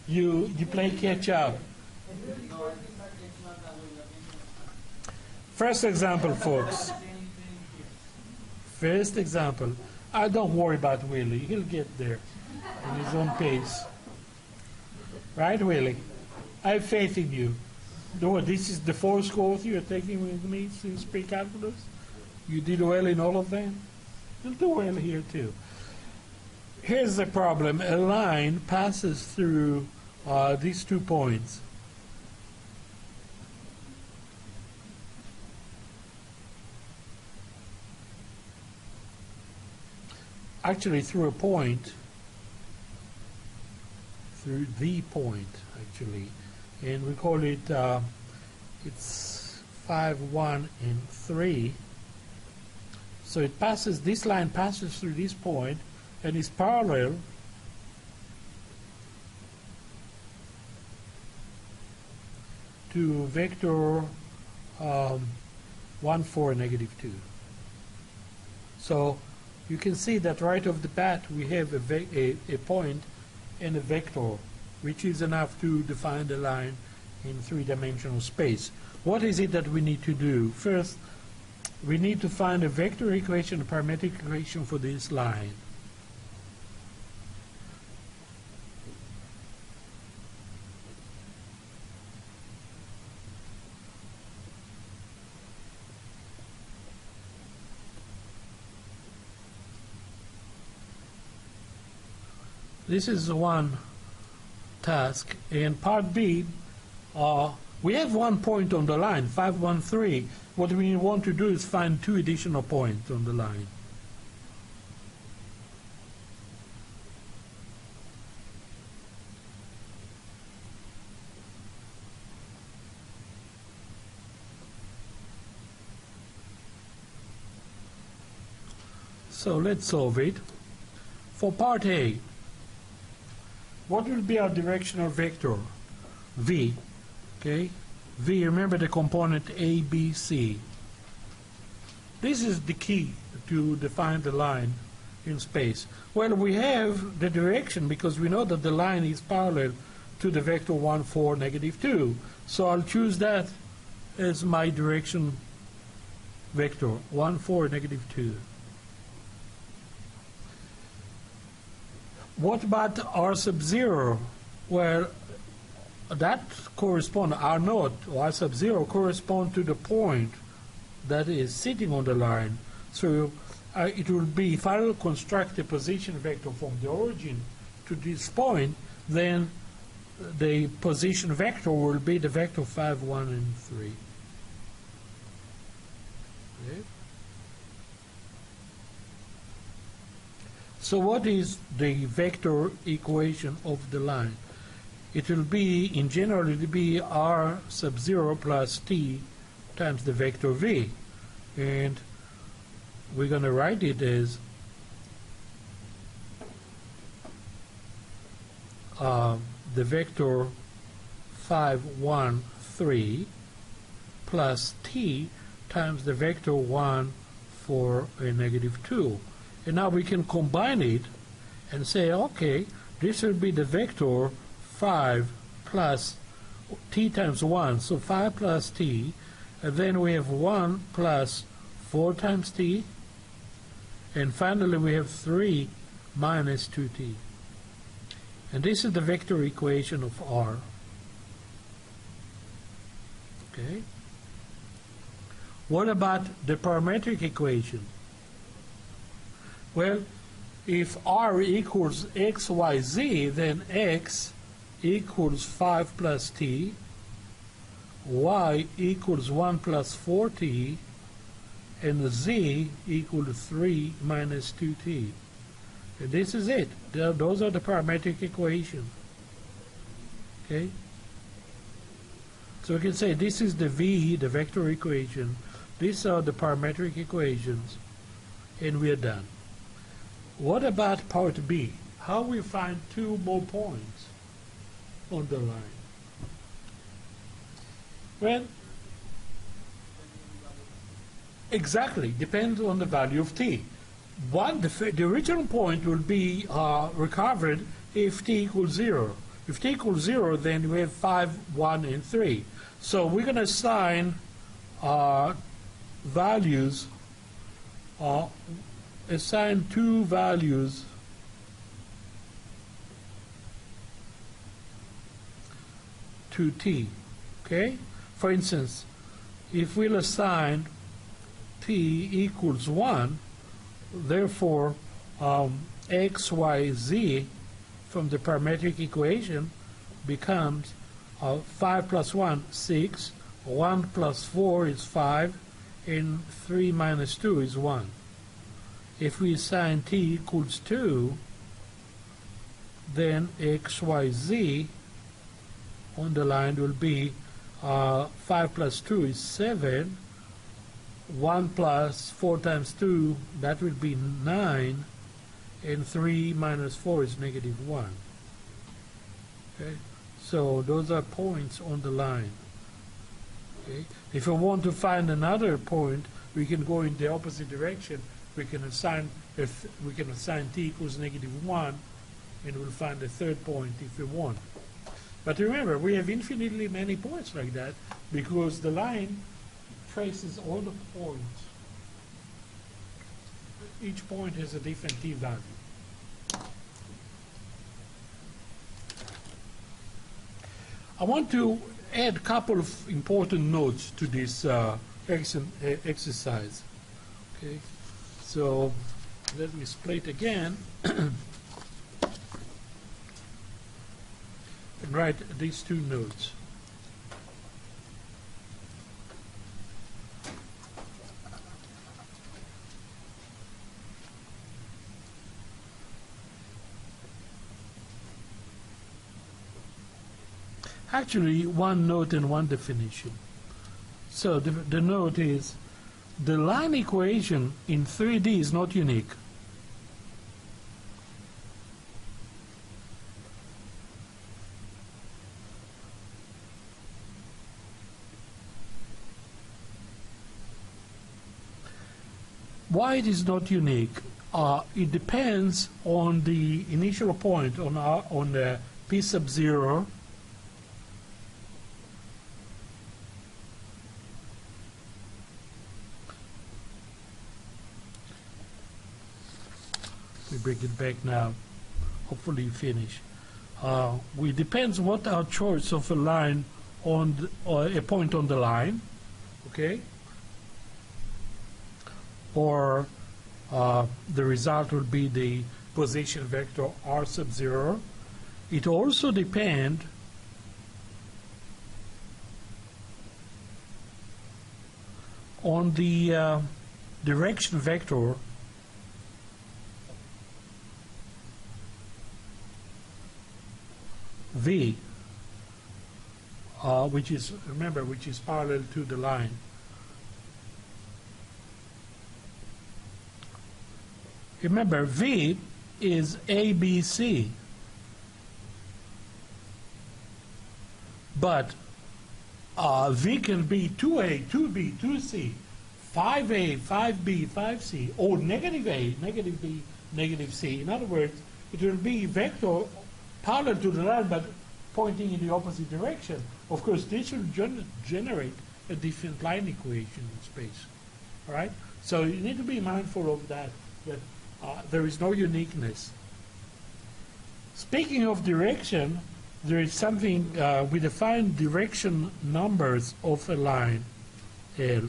you play catch up. First example, folks. First example. Don't worry about Willie. He'll get there at his own pace. Right, Willie? I have faith in you. No, this is the fourth course you're taking with me since pre-calculus. You did well in all of them. You'll do well here too. Here's the problem. A line passes through these 2 points. Actually, through a point, through the point, actually. And we call it, it's 5, 1, and 3. So it passes, this line passes through this point and is parallel to vector 1, 4, negative 2. So you can see that right off the bat we have a point and a vector, which is enough to define the line in 3-dimensional space. What is it that we need to do? First, we need to find a vector equation, a parametric equation for this line. This is one task. And part B, we have 1 point on the line, 5, 1, 3. What we want to do is find 2 additional points on the line. So let's solve it. For part A, what will be our directional vector? V. Okay? V, remember the component A, B, C. This is the key to define the line in space. Well, we have the direction because we know that the line is parallel to the vector 1, 4, negative 2. So I'll choose that as my direction vector, 1, 4, negative 2. What about R sub 0? Well, that corresponds, R naught or R sub 0 correspond to the point that is sitting on the line. So it will be, if I will construct a position vector from the origin to this point, then the position vector will be the vector 5, 1, and 3. Okay. So what is the vector equation of the line? It will be, in general, it will be R sub 0 plus T times the vector V. And we're going to write it as the vector 5, 1, 3 plus T times the vector 1, 4, and negative 2. And now we can combine it and say, okay, this will be the vector 5 plus T times 1, so 5 plus T, and then we have 1 plus 4 times T, and finally we have 3 minus 2T. And this is the vector equation of R. Okay. What about the parametric equation? Well, if R equals x, y, z, then x equals 5 plus t, y equals 1 plus 4t, and z equals 3 minus 2t. And this is it. Those are the parametric equations. Okay? So we can say this is the V, the vector equation. These are the parametric equations. And we are done. What about part B? How we find 2 more points on the line? Well, exactly, depends on the value of t. The original point will be recovered if t equals 0. If t equals 0, then we have 5, 1, and 3. So we're going to assign values, assign two values to t. Okay? For instance, if we'll assign t equals 1, therefore x, y, z from the parametric equation becomes 5 plus 1, 6, 1 plus 4 is 5, and 3 minus 2 is 1. If we assign t equals 2, then x, y, z on the line will be 5 plus 2 is 7, 1 plus 4 times 2, that will be 9, and 3 minus 4 is negative 1. Okay? So those are points on the line. Okay? If we want to find another point, we can go in the opposite direction. We can assign t equals negative 1, and we'll find a third point if we want. But remember, we have infinitely many points like that because the line traces all the points. Each point has a different t value. I want to add a couple of important notes to this exercise. Okay, so let me split again and write these two notes. Actually, one note and one definition. So the note is, the line equation in 3D is not unique. Why it is not unique? It depends on the initial point, on the p sub 0, we bring it back now. Hopefully you finish. It depends what our choice of a line on a point on the line, okay? Or the result will be the position vector r sub 0. It also depends on the direction vector v, which is, remember, which is parallel to the line. Remember, v is ABC, but v can be 2a, 2b, 2c, 5a, 5b, 5c, or negative a, negative b, negative c. In other words, it will be vector parallel to the line but pointing in the opposite direction. Of course, this will generate a different line equation in space. All right? So you need to be mindful of that there is no uniqueness. Speaking of direction, there is something, we define direction numbers of a line L.